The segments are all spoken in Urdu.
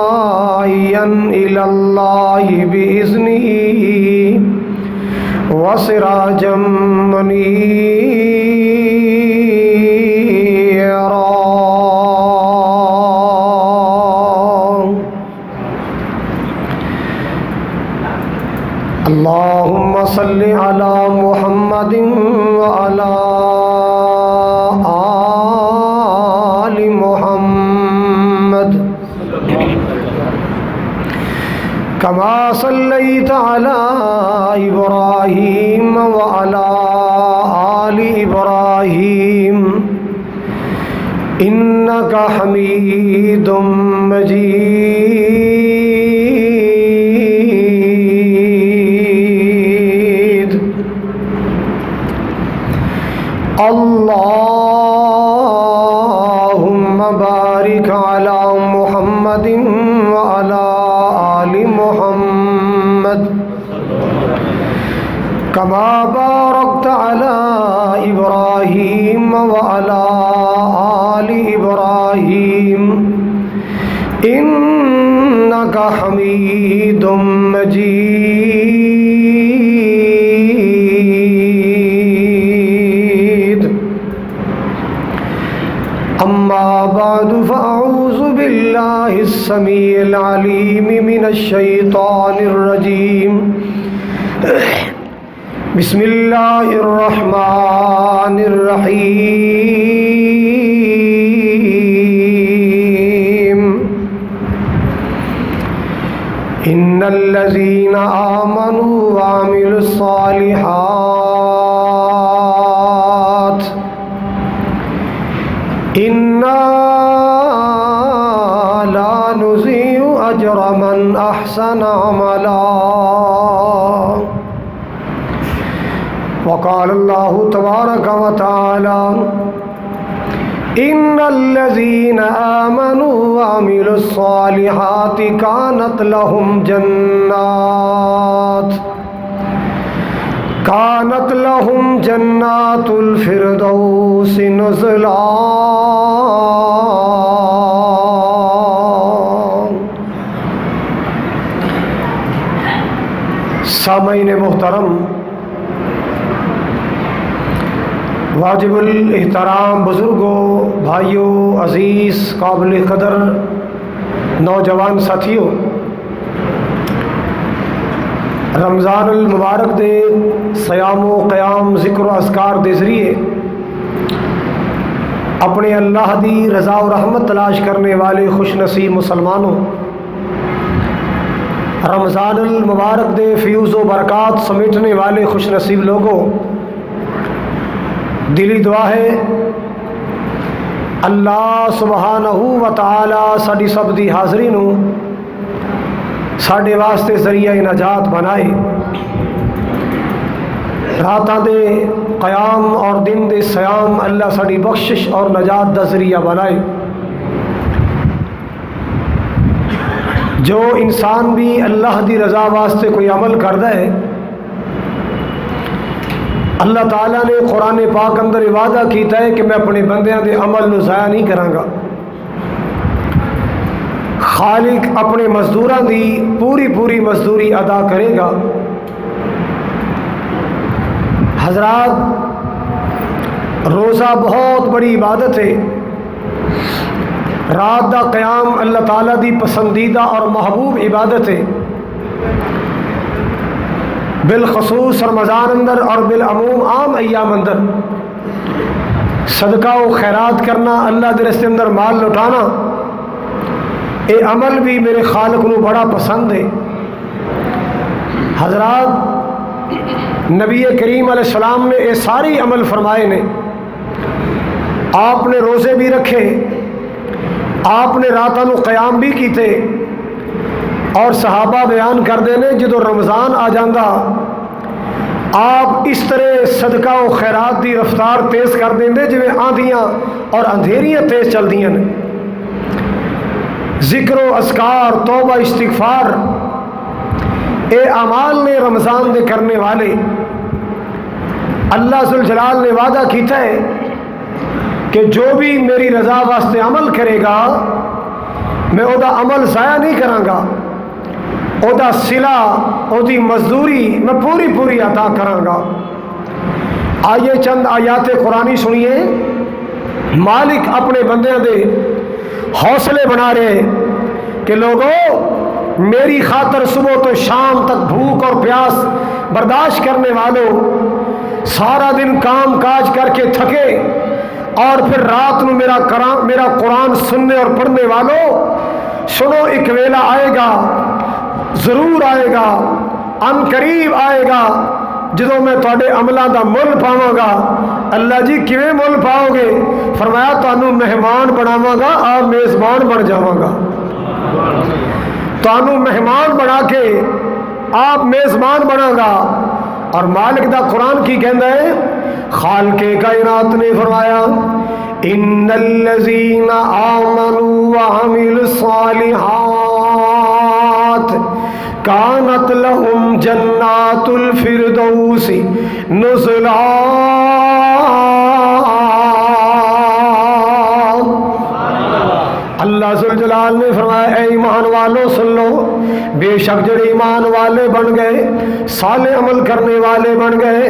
وداعيا إلى الله بإذنه وسراجا منيرا. اللهم صل على محمد وعلى آل محمد كما صليت على إبراهيم وعلى آل إبراهيم إنك حميد مجيد. اللهم بارك على محمد وعلى آل محمد كما باركت على إبراهيم وعلى آل إبراهيم إنك حميد مجيد. أما بعد فأعوذ بالله السميع العليم من الشيطان الرجيم. بسم الله الرحمن الرحيم. إن الذين آمنوا وعملوا الصالحات إنا لا نضيع أجر من أحسن عملا. وقال الله تبارك وتعالى إن الذين آمنوا وعملوا الصالحات كانت لهم جنات الفردوس نزلا. سامعین محترم، واجب الاحترام بزرگوں، بھائیوں، عزیز، قابل قدر نوجوان ساتھیوں، رمضان المبارک دے سیام و قیام ذکر و اذکار دے ذریعے اپنے اللہ دی رضا و رحمت تلاش کرنے والے خوش نصیب مسلمانوں، رمضان المبارک دے فیوز و برکات سمیٹنے والے خوش نصیب لوگوں، دلی دعا ہے اللہ سبحانہ و تعالی ساڈی سب دی حاضری نو ساڈے واسطے ذریعہ نجات بنائے، راتاں دے قیام اور دن دے سیام اللہ ساڈی بخشش اور نجات دا ذریعہ بنائے. جو انسان بھی اللہ دی رضا واسطے کوئی عمل کردا ہے، اللہ تعالیٰ نے قرآن پاک اندر وعدہ کیتا ہے کہ میں اپنے بندیاں دے عمل نو ضائع نہیں کراں گا. خالق اپنے مزدوراں دی پوری مزدوری ادا کرے گا. حضرات، روزہ بہت بڑی عبادت ہے. رات دا قیام اللہ تعالیٰ دی پسندیدہ اور محبوب عبادت ہے. بالخصوص رمضان اندر اور بالعموم عام ایام اندر صدقہ و خیرات کرنا، اللہ دے رستے اندر مال لٹانا، اے عمل بھی میرے خالق نو بڑا پسند ہے. حضرات، نبی کریم علیہ السلام نے اے ساری عمل فرمائے نے. آپ نے روزے بھی رکھے، آپ نے راتاں نو قیام بھی کیتے، اور صحابہ بیان کردے نے جدو رمضان آ جاندہ آپ اس طرح صدقہ و خیرات دی رفتار تیز کر دیں دے جویں آندیاں اور اندھیریاں تیز چل دیاں نے. ذکر و اذکار، توبہ، استغفار، اے اعمال نے رمضان دے کرنے والے اللہ ذوالجلال نے وعدہ کیتا ہے کہ جو بھی میری رضا واسطے عمل کرے گا میں او دا عمل ضائع نہیں کراں گا، او دا صلہ او دی مزدوری میں پوری پوری عطا کراں گا۔ آئیے چند آیات قرآنی سنیے۔ مالک اپنے بندیاں دے حوصلے بنا رہے کہ لوگوں میری خاطر صبح تو شام تک بھوک اور پیاس برداشت کرنے والوں، سارا دن کام کاج کر کے تھکے اور پھر رات میں میرا قرآن سننے اور پڑھنے والوں، سنو ایک ویلا آئے گا، ضرور آئے گا، ان قریب آئے گا جدوں میں تواڈے عملاں دا مل پاواں گا۔ اللہ جی کیویں مل پاؤ گے؟ فرمایا تانوں مہمان بناواں گا، آپ میزبان بن جاواں گا۔ تانوں مہمان بنا کے آپ میزبان بنا گا۔ اور مالک دا قرآن کی کہندا ہے؟ خالق کائنات نے فرمایا ان الذین آمنوا وعملوا الصالحات کانت لهم جنات الفردوس نزلا۔ اللہ ذوالجلال نے فرمایا اے ایمان والو سن لو، بے شک جڑے ایمان والے بن گئے، صالح عمل کرنے والے بن گئے،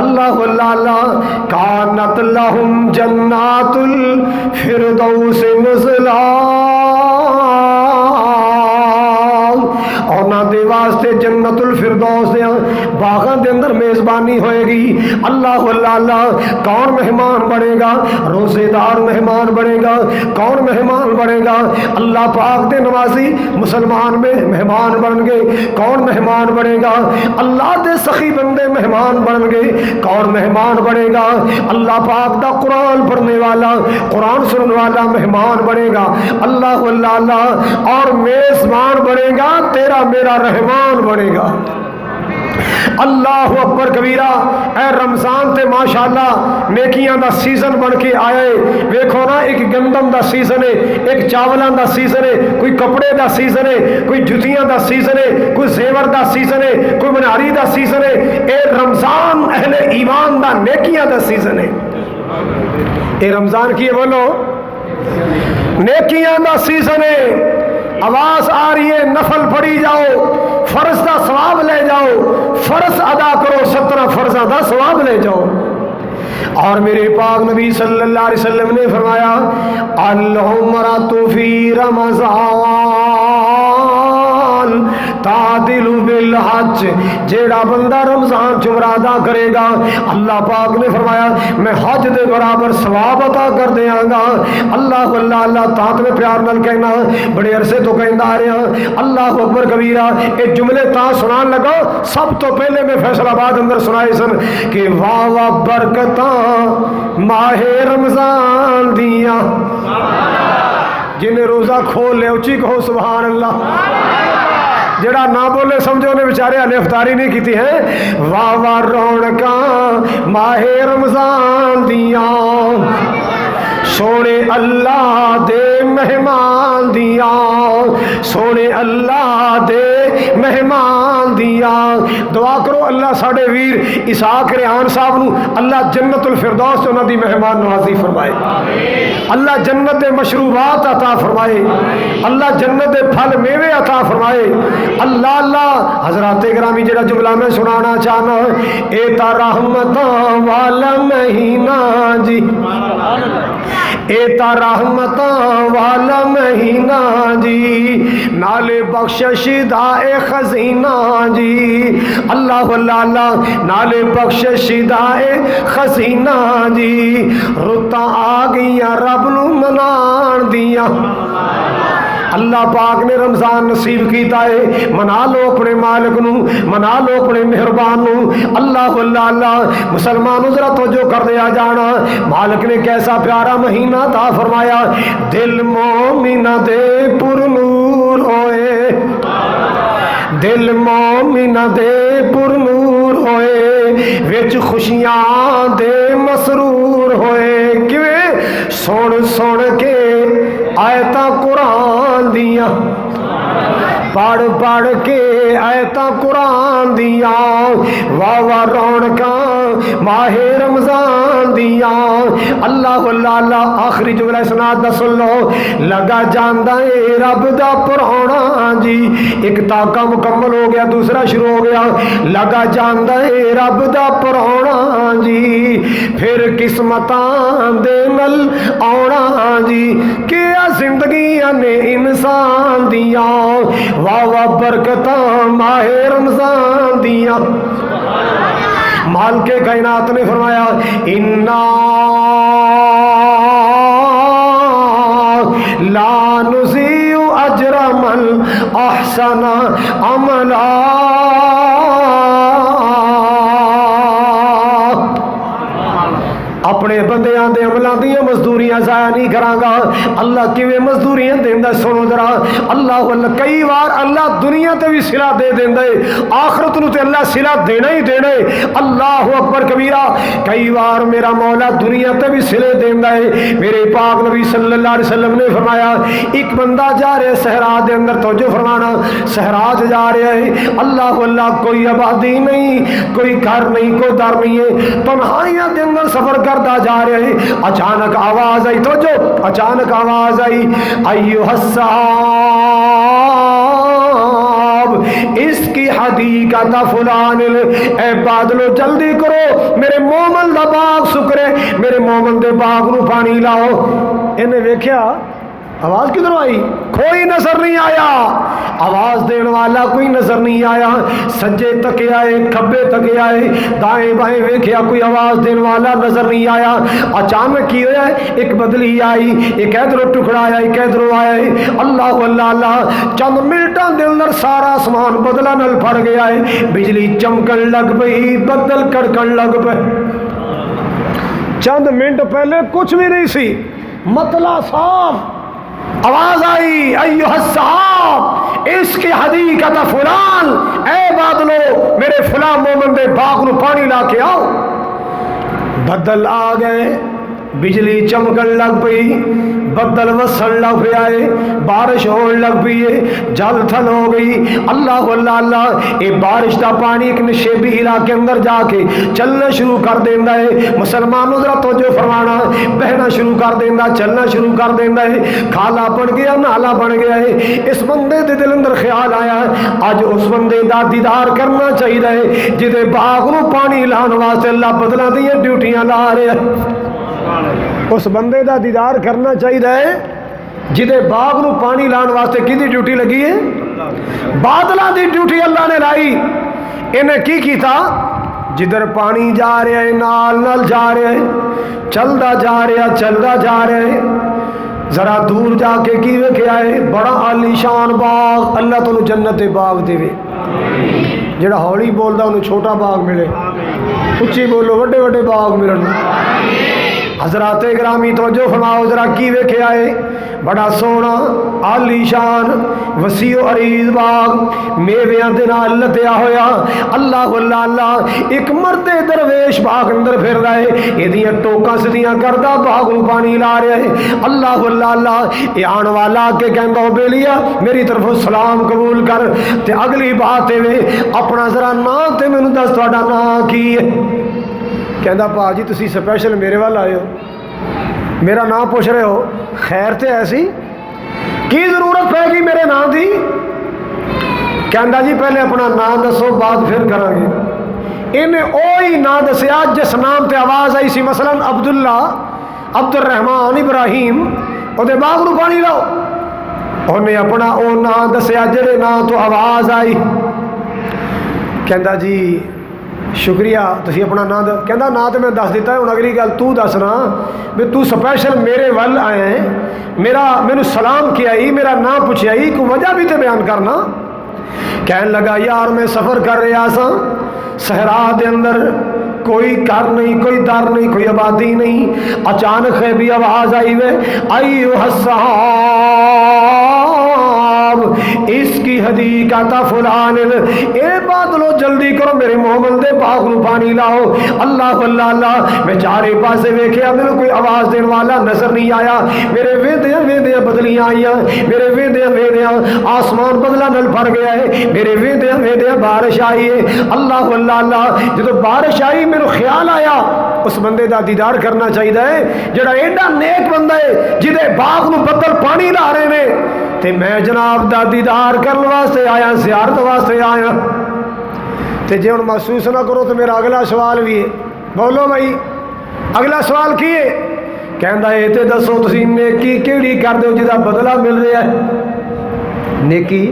اللہ اللہ کانت لہم جنات الفردوس نزلا، اور نہ دے واسطے جنت الفردوس دے باغاں دے اندر میزبانی ہوئے گی۔ اللہ اللہ کون مہمان بنے گا؟ روزے دار مہمان بنے گا۔ کون مہمان بنے گا؟ اللہ پاک دے نمازی مسلمان میں مہمان بن گئے۔ کون مہمان بنے گا؟ اللہ دے سخی بندے مہمان بن گئے۔ کون مہمان بنے گا؟ اللہ پاک دا قرآن پڑھنے والا، قرآن سننے والا مہمان بنے گا۔ اللہ اللہ اور میزبان بنے گا تیرا میرا رحمان بنے گا۔ اللہ اکبر کبیرہ۔ اے رمضان تے ماشاءاللہ نیکیاں دا سیزن بن کے آئے۔ ویکھو نا، ایک گندم دا سیزن ہے، ایک چاولاں دا سیزن ہے، کوئی کپڑے دا سیزن ہے، کوئی جتیاں دا سیزن ہے، کوئی زیور دا سیزن ہے، کوئی مناری دا سیزن ہے۔ اے رمضان اہل ایمان دا نیکیاں دا سیزن ہے۔ اے رمضان کی بولو نیکیاں دا سیزن ہے۔ آواز آ رہی ہے نفل پڑھی جاؤ، فرض دا ثواب لے جاؤ، فرض ادا کرو، 17 فرضاں دا ثواب لے جاؤ۔ اور میرے پاک نبی صلی اللہ علیہ وسلم نے فرمایا العمرۃ فی رمضان تعدل بالحج، جیڑا بندہ رمضان چ عمرہ ادا کرے گا اللہ پاک نے فرمایا میں حج دے برابر ثواب عطا کر دیاں گا۔ اللہ اللہ اللہ تاں میں پیار نال کہنا، بڑے عرصے تو کہندا آ رہا اللہ اکبر کبیرہ۔ اے جملے تاں سنان لگا سب تو پہلے میں فیصل آباد اندر سنائے سن کہ واہ واہ برکتاں ماہ رمضان دیاں، جنہیں روزہ کھول لے اچھی کہو سبحان اللہ۔ جڑا نہ بولے سمجھو نے بیچارے ہلے افطاری نہیں کیتی ہے۔ واہ واہ رونقاں ماہ رمضان دیاں، سونے اللہ دے مہمان دیاں، سونے اللہ دے مہمان دیاں۔ دعا کرو اللہ ساڈے ویر اسحاق ریحان صاحب نو اللہ جنت الفردوس انہاں دی مہمان نوازی فرمائے، اللہ جنت دے مشروبات عطا فرمائے، اللہ جنت دے پھل میوے عطا فرمائے۔ اللہ اللہ حضرات گرامی جڑا جملہ میں سنانا چاہنا، اے تا رحمتاں والا مہینہ جی، اے تا رحمتاں والا مہینہ جی، نالے بخشش دا اے خزینہ جی، اللہ اللہ اللہ نالے بخشش دا اے خزینہ جی، رتاں آ گئیاں رب نو منان دیاں۔ اللہ پاک نے رمضان نصیب کیتا ہے، منا لو اپنے مالک نو، منا لو اپنے مہربان نو۔ اللہ اللہ اللہ مسلمانوں ذرا توجہ کر دیا جانا، مالک نے کیسا پیارا مہینہ عطا فرمایا۔ دل مومن دے پر نور ہوئے، دل مومن دے پر نور ہوئے، وچ خوشیاں دے مسرور ہوئے۔ کیویں؟ سن سن کے آیتاں قرآن دیاں، پڑھ پڑھ کے آیتاں قرآن دیاں واہ واہ رونقاں ماہ رمضان دیاں اللہ اللہ اللہ آخری جملہ سناد دا سن لو لگا جاندا اے رب دا پرانا جی ایک تاکہ مکمل ہو گیا دوسرا شروع ہو گیا لگا جاندا اے رب دا پرانا جی پھر قسمتاں دے نل آنا جی کیا زندگیاں نے انسان دیاں واہ واہ برکتاں ماہ رمضان دیاں مالک کائنات نے فرمایا انا لا نضيع اجر من احسن عملا اپنے بندیاں دے عملاں دیاں مزدوریاں ضائع نہیں کراں گا اللہ کیویں مزدوریاں دیندا سنو ذرا اللہ اللہ کئی بار اللہ دنیا تے بھی صلہ دے دیندا ہے آخرت نو تے اللہ صلہ دینا ہی دینا ہے اللہ اکبر کبیرہ کئی بار میرا مولا دنیا تے بھی صلے دیندا ہے میرے پاک نبی صلی اللہ علیہ وسلم نے فرمایا ایک بندہ جا رہا ہے صحرا دے اندر توجہ فرمانا صحرا جا رہا ہے اللہ اللہ کوئی آبادی نہیں کوئی گھر نہیں کوئی در نہیں ہے تنہائیاں دے اندر سفر کرتا جا رہے ہیں اچانک آواز آئی تو جو اچانک آواز آئی ایوہ الصحاب اس کی حدیقت فلان اے بادلو جلدی کرو میرے مومن دا باغ سکرے میرے مومن دے باغ نو پانی لاؤ انہیں دیکھیا آواز کدھر آئی کوئی نظر نہیں آیا آواز دینے والا کوئی نظر نہیں آیا سجے تکے آئے کھبے تکے آئے دائیں بائیں ویکھیا کوئی آواز دینے والا نظر نہیں آیا اچانک کی ہویا ہے ایک بدلی آئی ایک ادھر ٹکڑا آیا ایک ادھر آیا ہے اللہ اللہ اللہ چند منٹاں دے اندر سارا آسمان بدلا نل پھڑ گیا ہے بجلی چمکن لگ پئی بدل کڑکن لگ پئے چند منٹ پہلے کچھ بھی نہیں سی مطلع صاف آواز آئی ایوہ الصحاب اس کی حدیقت فلان اے بادلو میرے فلاں مومن دے باغ نو پانی لا کے آؤ بدل آ گئے بجلی چمکن لگ پئی بدل وسن لگ پہ آئے بارش ہون لگ پئی جل تھل ہو گئی اللہ اللہ اللہ اے بارش دا پانی ایک نشیبی علاقے اندر جا کے چلنا شروع کر دیندا ہے مسلمانوں ذرا توجہ فرمانا بہنا شروع کر دیندا چلنا شروع کر دیندا ہے کھالا بن گیا نالا بن گیا ہے اس بندے دے دل اندر خیال آیا اج اس بندے دا دیدار کرنا چاہیے جدے باغ نو پانی لان واسطے اللہ بدلاں دی ڈیوٹیاں لا رہا ہے اس بندے دا دیدار کرنا چاہیے جدے باغ نو پانی لان واسطے کدی ڈیوٹی لگی ہے بادلاں دی ڈیوٹی اللہ نے لائی انہیں کی کیتا جدھر پانی جا رہا ہے نال نال جا رہا ہے چلدا جا رہا ہے ذرا دور جا کے کی ویکھے آئے بڑا عالی شان باغ اللہ تو جنت باغ دے جڑا ہولی بولدا انہوں چھوٹا باغ ملے اچھی بولو وڈے وڈے باغ ملن حضرات گرامی توجہ فرماؤ ذرا کی ویکھے آئے بڑا سونا عالی شان وسیع و عریض باغ میویاں دے نال لدیا ہویا اللہ اللہ اللہ ایک مرد درویش باغ اندر پھر رہا ہے ایدیاں ٹوکاں سدیاں کردا باغ نو پانی لا رہا ہے اللہ اللہ اللہ اے آن والا کے کہندا ہو بیلیا میری طرف سلام قبول کر تے اگلی بات ہے اپنا ذرا نام تے مینوں دس تہاڈا نام کی ہے کہندا پا جی تسی سپیشل میرے وال آئے ہو میرا نام پوچھ رہے ہو خیر تے ایسی کی ضرورت پے گی میرے نام دی کہندا جی پہلے اپنا نام دسو بعد پھر کراں گے انہیں اوہی نام دسیا جس نام تے آواز آئی سی مثلا عبداللہ عبد الرحمان ابراہیم او دے باغ نو پانی لاؤ انہیں اپنا او نام دسیا جڑے نام تو آواز آئی کہندا جی شکریہ تسی اپنا نام کہندا نام تو میں دس دیتا ہے ہن اگلی گل تو دسنا بھی تو سپیشل میرے ول آئے ہیں مینوں سلام کیا ہی میرا نام پوچھیا ہی کوئی وجہ بھی تے بیان کرنا کہن لگا یار میں سفر کر رہا سا صحرا دے اندر کوئی گھر نہیں کوئی در نہیں کوئی آبادی نہیں اچانک ہے بھی آواز آئی وے ایوہ الصحاب اس کی حدیقت فلان، اے بادلو جلدی کرو میرے محمد دے باغ نو پانی لاؤ۔ اللہ اللہ اللہ، میں چارے پاسے ویکھیا میرے کوئی آواز دین والا نظر نہیں آیا، میرے ویندیاں ویندیاں بدلیاں آئیاں، میرے ویندیاں ویندیاں آسمان بدلا نل پھڑ گیا ہے، میرے ویندیاں ویندیاں بارش آئی ہے۔ اللہ اللہ اللہ، جدو بارش آئی میرے خیال آیا اس بندے دا دیدار کرنا چاہیے جڑا ایڈا نیک بندہ ہے جدے باغ نو بدل پانی لا رہے نے، تے میں جناب دا دیدار کرنے واسطے آیا، زیارت واسطے آیا۔ تے جے ہن محسوس نہ کرو تو میرا اگلا سوال بھی ہے، بولو بھائی اگلا سوال کی ہے؟ کہندا اے تے دسو تسی نیکی کیڑی کردے ہو جدا بدلہ مل رہا ہے؟ نیکی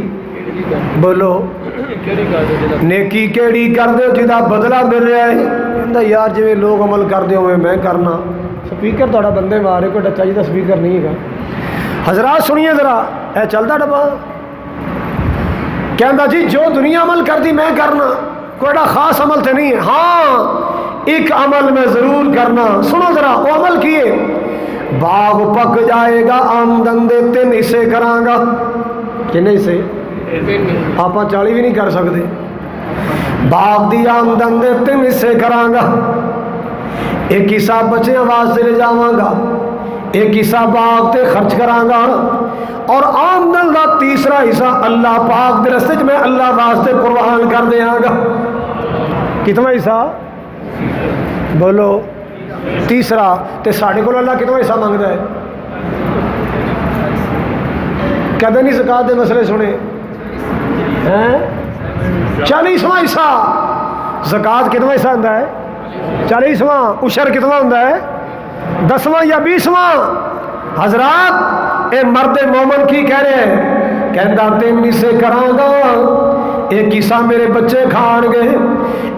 بولو، نیکی کیڑی کردے ہو جدا بدلہ مل رہا ہے؟ کہندا یار جویں لوگ عمل کردے ہوئے میں کرنا۔ سپیکر تھوڑا بندے مارے کوئی ڈچا جی دا سپیکر نہیں ہے گا، حضرات سنیے ذرا، اے چلتا ڈبا کہندا جی جو دنیا عمل کردی میں کرنا، کوئی خاص عمل تے نہیں ہے، ہاں ایک عمل میں ضرور کرنا، سنو ذرا وہ عمل کیے، باغ پک جائے گا آمدن دے 3 حصے کراں گا۔ کنے حصے؟ آپ 40 بھی نہیں کر سکتے۔ باغ دی آمدن دے 3 حصے کراں گا، ایک حصہ بچیاں واسطے لے جاواں گا، ایک حصہ باغ تے خرچ کراں گا، اور آمدن دا تیسرا حصہ اللہ پاک دے رستے میں اللہ واسطے قربان کر دیاں گا۔ کتنا حصہ بولو؟ تیسرا۔ تے ساڈے کول اللہ کتنا حصہ مانگدا ہے؟ کدے نہیں زکات دے مسئلے سنے ہیں؟ 40واں حصہ۔ زکات کتنا حصہ ہوندا ہے؟ 40واں۔ عشر کتنا ہوندا ہے؟ 10واں یا 20واں۔ حضرات اے مرد مومن کی کہہ رہے ہیں، کہندا 3 حصے کراں گا، ایک حصہ میرے بچے کھان گے،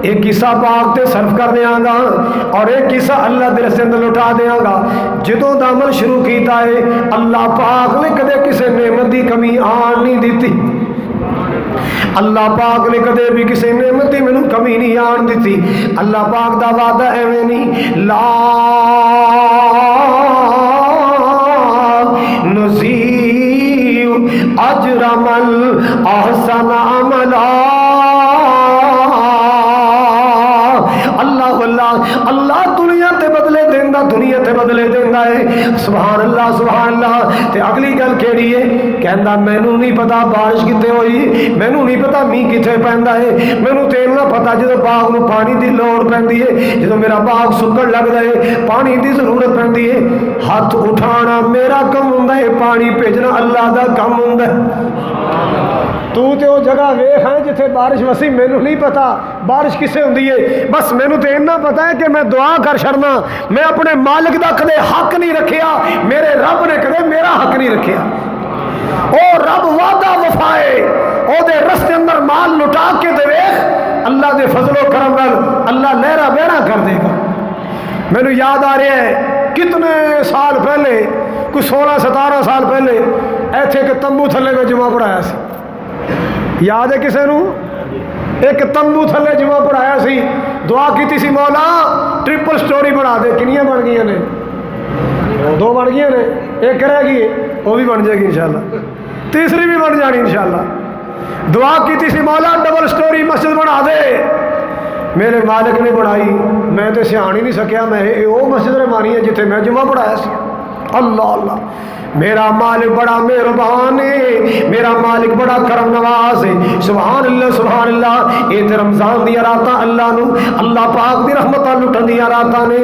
ایک حصہ باغ تے صرف کر دیاں گا، اور ایک حصہ اللہ دے رستے اندر لٹا دیاں گا۔ جدوں دا عمل شروع کیتا ہے اللہ پاک نے کدے کسے نعمت دی کمی آن نہیں دیتی، اللہ پاک نے کدے بھی کسی نعمت دی مینوں کمی نہیں آن دیتی۔ اللہ پاک دا وعدہ ایویں نہیں، لا نضیع اجر من احسن عملا۔ اللہ اللہ اللہ دنیا تے بدلے دیندا، دنیا تے بدلے دیندا ہے۔ سبحان اللہ سبحان اللہ۔ تے اگلی گل کیڑی ہے؟ کہندا مینوں نہیں پتا بارش کتے ہوئی، مینوں نہیں پتا میਂہ کتے پیندا ہے، مینوں تے نہ پتا جدوں باغ نو پانی دی لوڑ پیندی ہے، جدوں میرا باغ سکڑ لگدا ہے پانی دی ضرورت پیندی ہے، ہاتھ اٹھانا میرا کم ہوندا ہے، پانی بھیجنا اللہ دا کم ہوندا ہے۔ تو تے وہ جگہ ویکھ ہے جتھے بارش وسی، مینوں نہیں پتا بارش کسے ہوندی ہے، بس مینوں تے اتنا پتا ہے کہ میں دعا کر چھڑنا، میں اپنے مالک دا کدے حق نہیں رکھیا، میرے رب نے کدے میرا حق نہیں رکھیا۔ او رب وعدہ وفائے، او دے رستے اندر مال لٹا کے دے ویکھ، اللہ دے فضل و کرم نال اللہ لہرا بہرا کر دے گا۔ مینوں یاد آ رہا ہے کتنے سال پہلے، کوئی 16-17 سال پہلے ایتھے ایک تمبو تھلے میں جمعہ پڑھایا سی، یاد ہے کسے نو؟ ایک تمبو تھلے جمعہ پڑھایا سی، دعا کیتی سی مولا ٹرپل سٹوری بنا دے۔ کنیاں بن گئی نے؟ 2 بن گئی نے، ایک رہ گئی ہے، وہ بھی بن جائے گی انشاءاللہ، تیسری بھی بن جانی انشاءاللہ۔ دعا کیتی سی مولا ڈبل سٹوری مسجد بنا دے، میرے مالک نے بنائی، میں تو سیان ہی نہیں سکیا، میں وہ مسجد رحمانی ہے جتھے میں جمعہ پڑھایا سی۔ اللہ اللہ، میرا مالک بڑا مہربان ہے، میرا مالک بڑا کرم نواز ہے۔ سبحان اللہ سبحان اللہ۔ یہ تے رمضان دیا راتاں اللہ نو اللہ پاک دی رحمتاں لٹن دیا راتاں نے،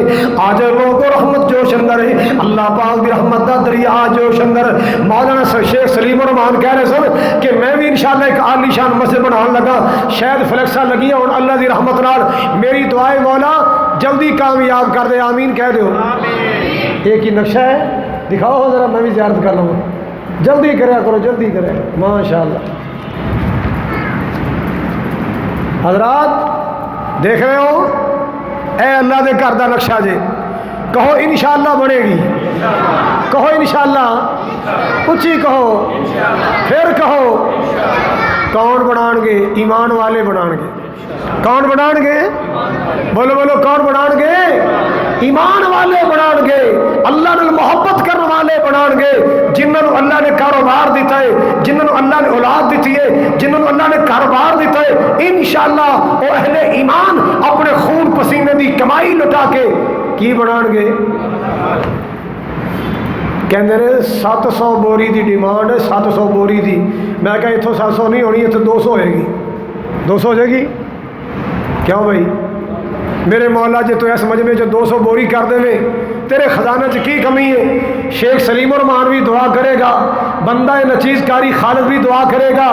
آج لوگوں رحمت جوش اندر ہے، اللہ پاک دی رحمت دا دریا جوش اندر۔ مولانا شیخ سلیم الرحمان کہہ رہے سن کہ میں بھی انشاءاللہ ایک عالی شان مسجد بنان لگا، شاید فلیکساں لگی اور اللہ دی رحمت نال میری دعائے مولا جلدی کامیاب کر دے، آمین کہہ دیو۔ ایک ہی نقشہ ہے، دکھاؤ ذرا، میں بھی زیارت کر لوں، جلدی کریا کرو جلدی کرے، ماشاءاللہ۔ حضرات دیکھ رہے ہو، اے اللہ دے گھر دا نقشہ جے، کہو انشاءاللہ بنے گی، کہو انشاءاللہ، اچھی کہو، پھر کہو۔ کون بنان گے؟ ایمان والے بنان گے۔ کون بنان گے؟ بولو بولو، کون بنان گے؟ ایمان والے بنان گے، اللہ نے محبت کرنے والے بنان گے، جنہوں نے اللہ نے کاروبار دیتا ہے، جنہوں نے اللہ نے اولاد دیتی ہے، جنہوں نے اللہ نے کاروبار دیتا ہے، انشاءاللہ وہ اہل ایمان اپنے خون پسینے دی کمائی لٹا کے کی بنان گے؟ کہندے نے 700 بوری دی ڈیمانڈ ہے، 700 بوری دی۔ میں کہا اتوں 700 نہیں ہونی، اتنے 200 ہوئے گی، 200 ہو جائے گی؟ کیوں بھائی میرے مولا جی تو اس مجمع جو 200 بوری کر دے میں تیرے خزانہ چ کی کمی ہے؟ شیخ سلیم الرحمان بھی دعا کرے گا، بندہ نچیز کاری خالد بھی دعا کرے گا،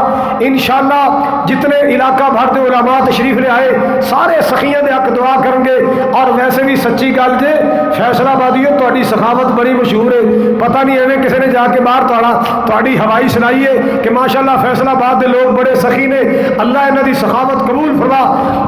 انشاءاللہ جتنے علاقہ بھر دے علماء تشریف لے آئے سارے سخیاں دے حق دعا کریں گے۔ اور ویسے بھی سچی گل جے فیصلہ آبادیوں تہاڈی سخاوت بڑی مشہور ہے، پتہ نہیں ایویں کسی نے جا کے باہر تہاڈی ہوائی سنائی ہے کہ ماشاءاللہ فیصلہ آباد دے لوگ بڑے سخی نے، اللہ انہاں دی سخاوت قبول فرما۔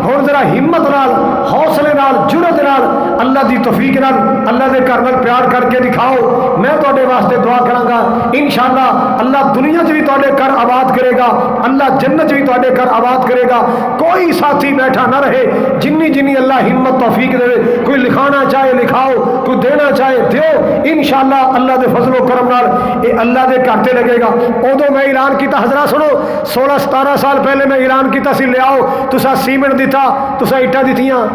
ہن ذرا ہمت نال، حوصلے نال، جرأت نال، اللہ دی توفیق نال اللہ دے گھر نال پیار کر کے دکھاؤ۔ میں تواڈے واسطے دعا کراں گا، انشاءاللہ اللہ دنیا چ بھی تواڈے گھر آباد کرے گا، اللہ جنت چ بھی تواڈے گھر آباد کرے گا۔ کوئی ساتھی بیٹھا نہ رہے، جنی اللہ ہمت توفیق دے، کوئی لکھانا چاہے لکھاؤ، کوئی دینا چاہے دیو، انشاءاللہ اللہ دے فضل و کرم نال اے اللہ دے گھر تے لگے گا۔ ادو میں اعلان کیتا، حضرات سنو، 16-17 سال پہلے میں اعلان کیتا سی لے آؤ، تسا سیمنٹ دیتا، تسا اٹا دیتیاں،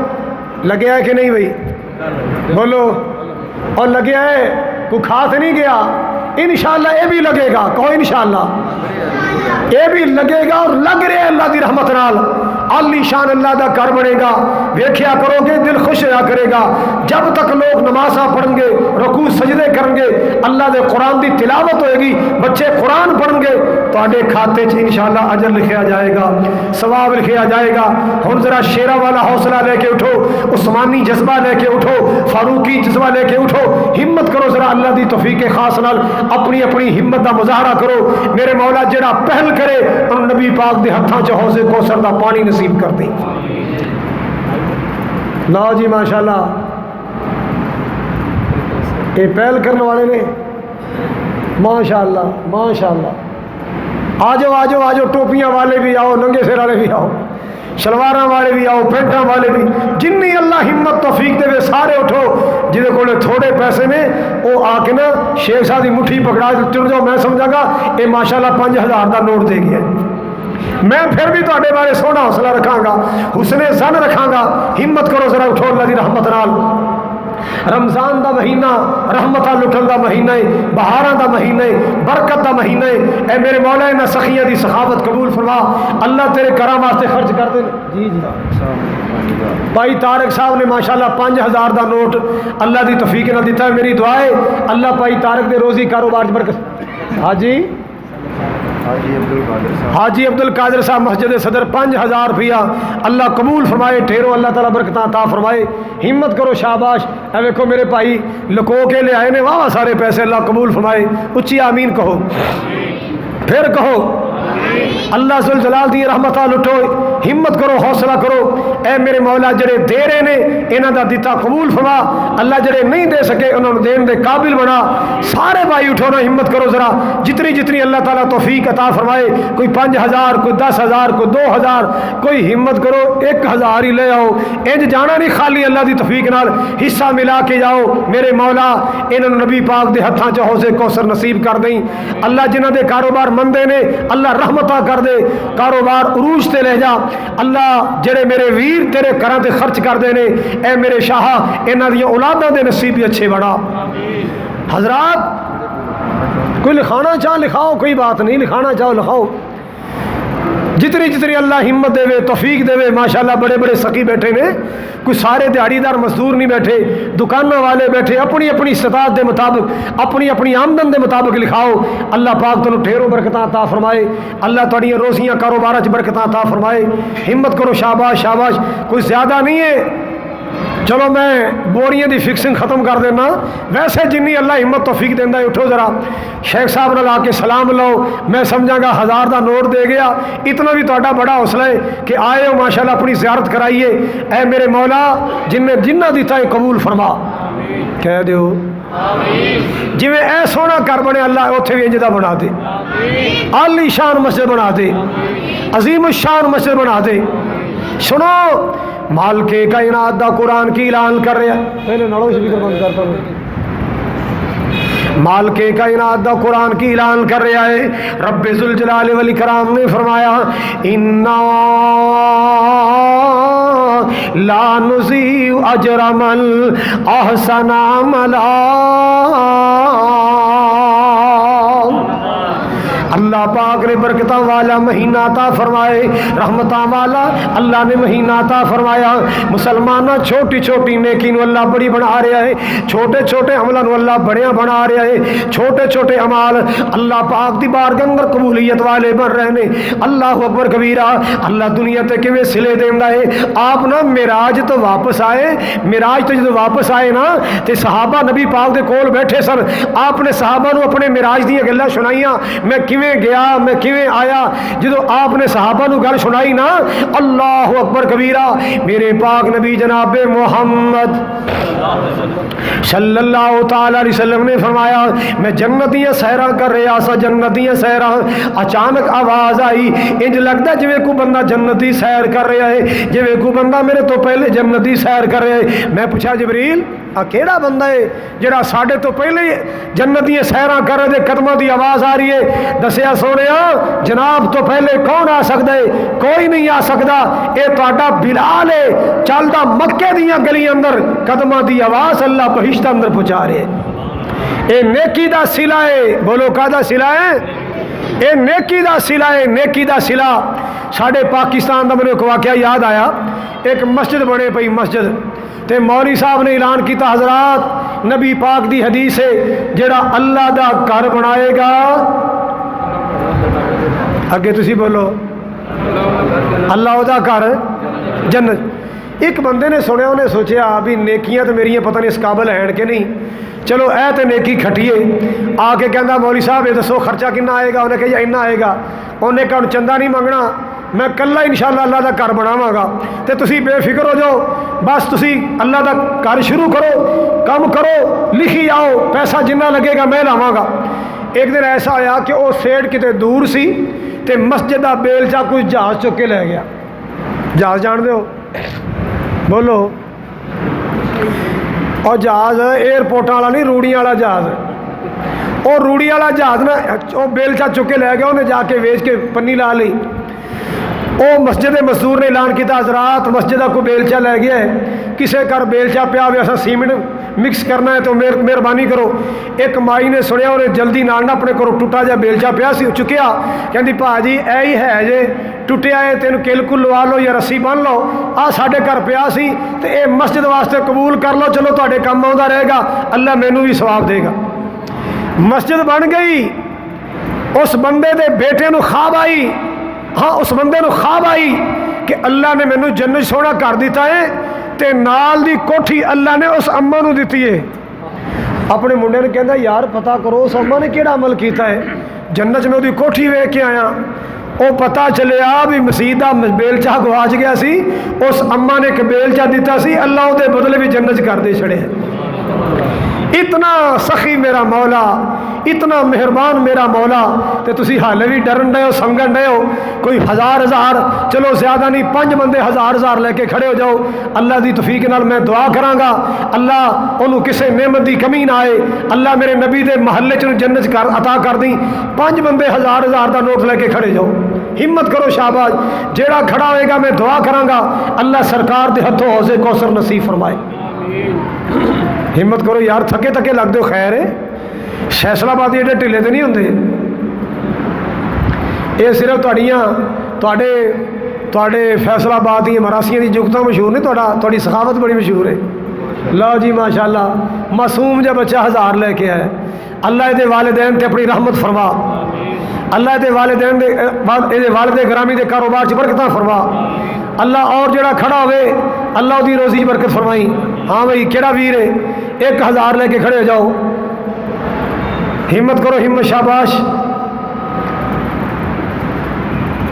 لگیا ہے کہ نہیں بھائی بولو؟ اور لگیا ہے، کوئی کھا تو نہیں گیا؟ انشاءاللہ یہ بھی لگے گا، کہو انشاءاللہ یہ بھی لگے گا، اور لگ رہے اللہ دی رحمت نال عالی شان اللہ دا گھر بنے گا۔ ویکھیا کرو گے دل خوش رہا کرے گا، جب تک لوگ نمازاں پڑھیں گے، رکوع سجدے کریں گے، اللہ دے قرآن دی تلاوت ہوئے گی، بچے قرآن پڑھیں گے، تواڈے کھاتے چ انشاءاللہ اجر لکھیا جائے گا، ثواب لکھیا جائے گا۔ ہن ذرا شیرا والا حوصلہ لے کے اٹھو، عثمانی جذبہ لے کے اٹھو، فاروقی جذبہ لے کے اٹھو، ہمت کرو ذرا اللہ دی توفیق خاص نال اپنی ہمت دا مظاہرہ کرو۔ میرے مولا جڑا پہل کرے ان نبی پاک دے ہتھاں چ حوض کوثر دا پانی نصیب کر دے۔ لا جی ماشاءاللہ یہ پہل کرنے والے نے، ماشاءاللہ ماشاءاللہ۔ آجو آجو آجو، ٹوپیاں والے بھی آؤ، ننگے سر والے بھی آؤ، شلواراں والے بھی آؤ، پینٹاں والے بھی، جنی اللہ ہمت توفیق دے سارے اٹھو۔ جہدے کولے تھوڑے پیسے نے وہ آ کے نا شیخ صاحب دی مٹھی پکڑا چڑ جاؤ، میں سمجھا گا یہ ماشاءاللہ 5000 دا نوٹ دے گیا۔ میں پھر بھی تواڈے بارے سونا حوصلہ رکھاں گا، حسن ظن رکھاں گا، ہمت کرو ذرا اٹھو اللہ دی رحمت نال۔ رمضان دا مہینہ رحمتہ لٹھن دا مہینہ ہے، بہاراں دا مہینہ ہے، برکت دا مہینہ ہے۔ اے میرے مولا انہاں سخیاں دی سخاوت قبول فرما، اللہ تیرے کرام واسطے خرچ کر دے۔ جی جی بھائی طارق صاحب نے ماشاءاللہ 5000 دا نوٹ اللہ دی توفیق نال دیتا ہے۔ میری دعا ہے اللہ بھائی طارق دے روزی کاروبار برکت۔ حاجی عبد القادر صاحب مسجد صدر 5000 روپیہ اللہ قبول فرمائے، ٹھہرو اللہ تعالیٰ برکتاں عطا فرمائے۔ ہمت کرو، شاباش۔ اے دیکھو میرے بھائی لکو کے لے آئے نے، واہ سارے پیسے اللہ قبول فرمائے۔ اچھی آمین کہو، پھر کہو اللہ ذل جلال دی رحمتہ لٹو، ہمت کرو، حوصلہ کرو۔ اے میرے مولا جڑے دے رہے نے انہاں دا دیتا قبول فرما، اللہ جڑے نہیں دے سکے انہوں نے دین دے قابل بنا۔ سارے بھائی اٹھو نا، ہمت کرو ذرا، جتنی اللہ تعالیٰ توفیق عطا فرمائے، کوئی 5000، کوئی 10,000، کوئی 2000، کوئی ہمت کرو 1000 ہی لے آؤ۔ انج جانا نہیں خالی، اللہ دی توفیق نال حصہ ملا کے جاؤ۔ میرے مولا انہوں نبی پاک دے ہتھاں چ حوض کوثر نصیب کر دیں۔ اللہ جنہاں دے کاروبار مندے نے اللہ رحمتہ کر دے، کاروبار عروج تے لے جا۔ اللہ جڑے میرے ویر تیرے گھراں تے خرچ کر دے نے، اے میرے شاہ انہاں دی اولاداں دے نصیب بھی اچھے بنا۔ حضرات کوئی لکھانا چاہ لکھاؤ، کوئی بات نہیں، لکھانا چاہو لکھاؤ۔ جتنی اللہ ہمت دے توفیق دے، ماشاءاللہ بڑے بڑے سخی بیٹھے نے، کوئی سارے دیہڑی دار مزدور نہیں بیٹھے، دکانوں والے بیٹھے، اپنی استطاعت دے مطابق، اپنی آمدن دے مطابق لکھاؤ۔ اللہ پاک تنوں ٹھہرو برکتاں عطا فرمائے، اللہ تہاڈیاں روزیاں کاروباراں چ برکتاں عطا فرمائے۔ ہمت کرو، شاباش شاباش، کوئی زیادہ نہیں ہے۔ چلو میں بوریاں دی فکسنگ ختم کر دینا، ویسے جنی اللہ ہمت توفیق دینا ہے اٹھو ذرا، شیخ صاحب نال آ کے سلام لو، میں سمجھاں گا 1000 دا نوٹ دے گیا، اتنا بھی تہاڈا بڑا حوصلہ ہے کہ آئے ہو ماشاءاللہ اپنی زیارت کرائیے۔ اے میرے مولا جنہ دیتا ہے قبول فرما، کہہ دیو جی میں اے سونا گھر بنے اللہ اتنے بھی انجدہ بنا دے، عالی شان مسجد بنا دے، عظیم الشان مسجد بنا دے۔ سنو مال کے کائنات دا قرآن کی اعلان کر رہا ہے. پہلے نڑو سپیکر بند کرتا ہوں. مال کے کائنات دا قرآن کی اعلان کر رہا ہے. رب ذوالجلال والاکرام نے فرمایا انا لا نضیع اجر من احسن عملا. اللہ پاک نے برکتاں والا مہینہ عطا فرمائے، رحمتاں والا اللہ نے مہینہ عطا فرمایا. مسلمانہ چھوٹی چھوٹی نیکی نو اللہ بڑی بنا رہا ہے، چھوٹے چھوٹے عملاں نو اللہ بڑیاں بنا رہا ہے. چھوٹے چھوٹے اعمال اللہ پاک دی بارگاہ اندر قبولیت والے بن رہے نے. اللہ اکبر کبیرہ. اللہ دنیا تے کیویں سلے دیندا ہے. آپ نا معراج تو واپس آئے، معراج تو جدوں واپس آئے نا تے صحابہ نبی پاک دے کول بیٹھے سن. آپ نے صحابہ نو اپنے معراج دیاں گلاں سنائیاں، میں کیویں گیا میں کیویں آیا. جدو آپ نے صحابہ نو گل سنائی نا، اللہ اکبر کبیرہ، میرے پاک نبی جناب محمد صلی اللہ تعالی علیہ وسلم نے فرمایا میں جنتیاں سیراں کر رہا سا، جنتیاں سیراں. اچانک آواز آئی، انج لگتا جویں کوئی بندہ جنتی سیر کر رہا ہے، جویں کوئی بندہ میرے تو پہلے جنتی سیر کر رہا ہے. میں پوچھا جبریل آ کیڑا بندہ ہے جڑا ساڈے تو پہلے جنتیاں سیراں کر رہے دے قدموں دی آواز آ رہی ہے؟ دسیا سونیا جناب تو پہلے کون آ سکتا ہے؟ کوئی نہیں آ سکتا. اے تہاڈا بلال ہے، چلدا مکے دیاں گلیاں اندر قدماں دی آواز اللہ بہشت اندر پہنچا رہے. اے نیکی دا صلہ ہے. بولو کادا صلہ ہے؟ اے نیکی دا صلہ ہے، نیکی دا صلہ. ساڈے پاکستان دا مینوں ایک واقعہ یاد آیا. ایک مسجد بنے پئی مسجد تے مولوی صاحب نے اعلان کیتا حضرات نبی پاک دی حدیث ہے جڑا اللہ دا گھر بنائے گا، اگے تسی بولو اللہ دا گھر جنت. ایک بندے نے سنیا، انہیں سوچیا بھی نیکیاں تو میریاں پتہ نہیں اس قابل ہیں کہ نہیں، چلو اے تے نیکی کھٹیے. آ کے کہندا مولوی صاحب یہ دسو خرچہ کنا آئے گا؟ انہیں کہا اتنا آئے گا. انہیں کہا چندہ نہیں منگنا، میں کلا انشاءاللہ اللہ دا گھر بناواں گا تے تسی بے فکر ہو جاؤ، بس تسی اللہ دا گھر شروع کرو، کام کرو، لکھی آؤ، پیسہ جنہ لگے گا میں لاواں گا. ایک دن ایسا آیا کہ وہ سیٹ کتے دور سی تے مسجد دا بیلچا کوئی جہاز چک کے لے گیا. جہاز جان دے ہو؟ بولو. اور جہاز ایئرپورٹاں والا نہیں، روڑیاں والا جہاز. اور روڑی والا جہاز نا وہ بیلچا چک کے لے گیا، انہیں جا کے ویچ کے پنی لا لی. وہ مسجد مزدور نے اعلان کیا حضرات مسجد کو بیلچا لے گیا ہے، کسے کر بیلچا پیا ہوئے ایسا سیمنٹ مکس کرنا ہے تو مہربانی کرو. ایک مائی نے سنیا، انہیں جلدی نال نہ اپنے کو ٹوٹا جا بیلچا پیا سی چکیا، کہندی پا جی اے ہی ہے جے ٹوٹیا ہے، تینوں کل لوا لو یا رسی بن لو، آ ساڈے گھر پیا سی تے اے مسجد واسطے قبول کر لو، چلو تہاڈے کام آوندا رہے گا، اللہ مینوں بھی ثواب دے گا. مسجد بن گئی. اس بندے دے بیٹے نو خواب آئی، ہاں اس بندے نو خواب آئی کہ اللہ نے مینوں جنت سونا کر دیتا ہے تے نال دی کوٹھی اللہ نے اس اماں نو دتی ہے. اپنے منڈے نے کہندا یار پتہ کرو اس اماں نے کیڑا عمل کیتا ہے، جنت میں دی کوٹھی ویکھ کے آیا. وہ پتہ چلیا بھی مسیح دا بیلچا گواچ گیا سی، اس اماں نے ایک بیلچا دیتا سی، اللہ دے بدلے بھی جنت کر دے چھڑے. اتنا سخی میرا مولا، اتنا مہربان میرا مولا، تے تسی حالے بھی ڈرن رہے ہو، سنگن رہے ہو. کوئی ہزار چلو زیادہ نہیں 5 بندے ہزار لے کے کھڑے ہو جاؤ. اللہ دی توفیق نال میں دعا کراں گا اللہ انہوں کسے نعمت دی کمی نہ آئے، اللہ میرے نبی دے محلے چ جنت کر عطا کر دیں. 5 بندے ہزار دا نوٹ لے کے کھڑے جاؤ، ہمت کرو شاباش. جیڑا کھڑا ہوئے گا میں دعا کراں گا اللہ سرکار دے ہتھوں حوض کوثر نصیب فرمائے. ہمت کرو یار، تھکے تھکے لگ دو. خیر ہے فیصلہ بادی ایڈے ٹھلے تو نہیں ہوندے. یہ صرف تواڈے فیصلہ باد دی مراسیاں دی جگتاں مشہور نہیں، تواڈی سخاوت بڑی مشہور ہے. لو جی ماشاءاللہ معصوم جا بچہ 1000 لے کے آئے. اللہ دے والدین تے اپنی رحمت فرما، اللہ دے والدین دے والد گرامی دے کاروبار چ برکتاں فرما. اللہ اور جڑا کھڑا ہوئے اللہ دی روزی برکت فرمائی. ہاں بھائی کیڑا ویر ہے، 1000 لے کے کھڑے ہو جاؤ. ہمت کرو، ہمت شاباش.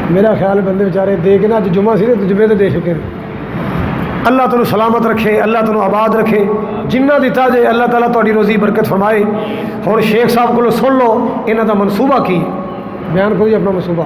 میرا خیال بندے بیچارے دے کے نا اج جمعہ سی تو جمعے تے دے چکے. اللہ تنوں سلامت رکھے، اللہ تنوں آباد رکھے. جنہ دیتا جے اللہ تعالیٰ تہاڈی روزی برکت فرمائے. اور شیخ صاحب کو سن لو انہاں دا منصوبہ کی بیان کرو جی اپنا منصوبہ.